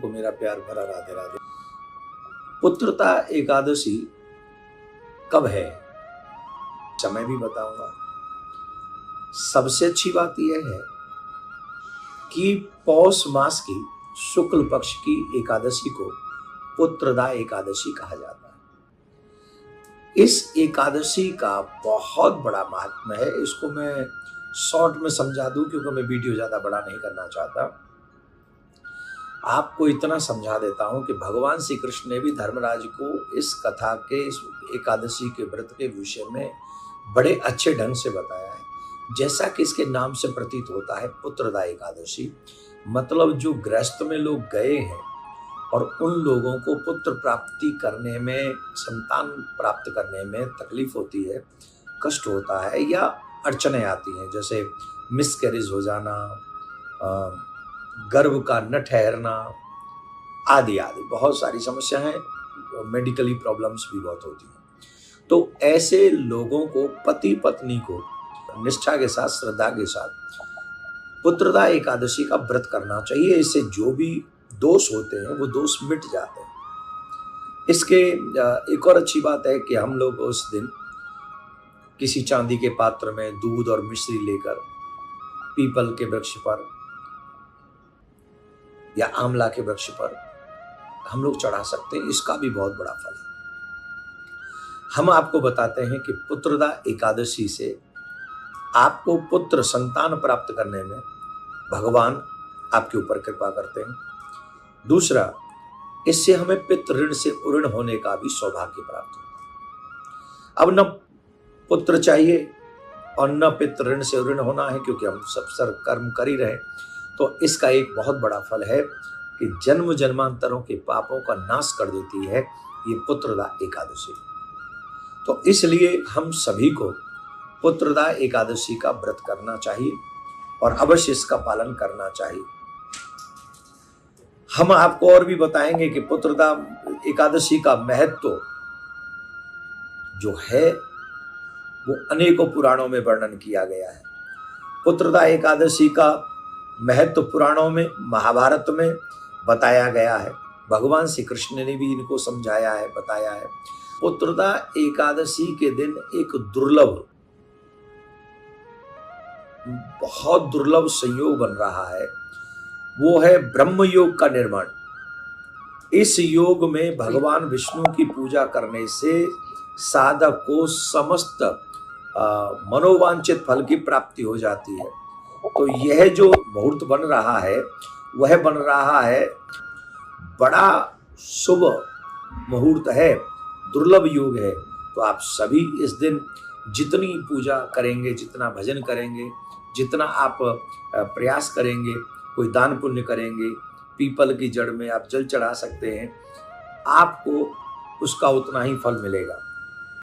को मेरा प्यार भरा राधे राधे। पुत्रदा एकादशी कब है, समय भी बताऊंगा। सबसे अच्छी बात यह है कि पौष मास की शुक्ल पक्ष की एकादशी को पुत्रदा एकादशी कहा जाता है। इस एकादशी का बहुत बड़ा महात्म्य है। इसको मैं शॉर्ट में समझा दूं क्योंकि मैं वीडियो ज्यादा बड़ा नहीं करना चाहता। आपको इतना समझा देता हूं कि भगवान श्री कृष्ण ने भी धर्मराज को इस कथा के, इस एकादशी के व्रत के विषय में बड़े अच्छे ढंग से बताया है। जैसा कि इसके नाम से प्रतीत होता है, पुत्रदा एकादशी मतलब जो गृहस्थ में लोग गए हैं और उन लोगों को पुत्र प्राप्ति करने में, संतान प्राप्त करने में तकलीफ होती है, कष्ट होता है या अड़चने आती हैं, जैसे मिसकैरेज हो जाना, गर्भ का न ठहरना आदि आदि बहुत सारी समस्याएं, मेडिकली प्रॉब्लम्स भी बहुत होती हैं। तो ऐसे लोगों को, पति पत्नी को निष्ठा के साथ, श्रद्धा के साथ पुत्रदा एकादशी का व्रत करना चाहिए। इससे जो भी दोष होते हैं वो दोष मिट जाते हैं। इसके एक और अच्छी बात है कि हम लोग उस दिन किसी चांदी के पात्र में दूध और मिश्री लेकर पीपल के वृक्ष पर या आंवला के वृक्ष पर हम लोग चढ़ा सकते हैं। इसका भी बहुत बड़ा फल है। हम आपको बताते हैं कि पुत्रदा एकादशी से आपको पुत्र संतान प्राप्त करने में भगवान आपके ऊपर कृपा करते हैं। दूसरा, इससे हमें पितृ ऋण से उऋण होने का भी सौभाग्य प्राप्त होता है। अब न पुत्र चाहिए और न पितृ ऋण से उऋण होना है, क्योंकि हम सब कर्म कर ही रहे। तो इसका एक बहुत बड़ा फल है कि जन्म जन्मांतरों के पापों का नाश कर देती है ये पुत्रदा एकादशी। तो इसलिए हम सभी को पुत्रदा एकादशी का व्रत करना चाहिए और अवश्य इसका पालन करना चाहिए। हम आपको और भी बताएंगे कि पुत्रदा एकादशी का महत्व जो है वो अनेकों पुराणों में वर्णन किया गया है। पुत्रदा एकादशी का महत्व पुराणों में, महाभारत में बताया गया है। भगवान श्री कृष्ण ने भी इनको समझाया है, बताया है। पुत्रदा एकादशी के दिन एक दुर्लभ, बहुत दुर्लभ संयोग बन रहा है, वो है ब्रह्म योग का निर्माण। इस योग में भगवान विष्णु की पूजा करने से साधक को समस्त मनोवांछित फल की प्राप्ति हो जाती है। तो यह जो मुहूर्त बन रहा है वह बन रहा है बड़ा शुभ मुहूर्त है, दुर्लभ योग है। तो आप सभी इस दिन जितनी पूजा करेंगे, जितना भजन करेंगे, जितना आप प्रयास करेंगे, कोई दान पुण्य करेंगे, पीपल की जड़ में आप जल चढ़ा सकते हैं, आपको उसका उतना ही फल मिलेगा।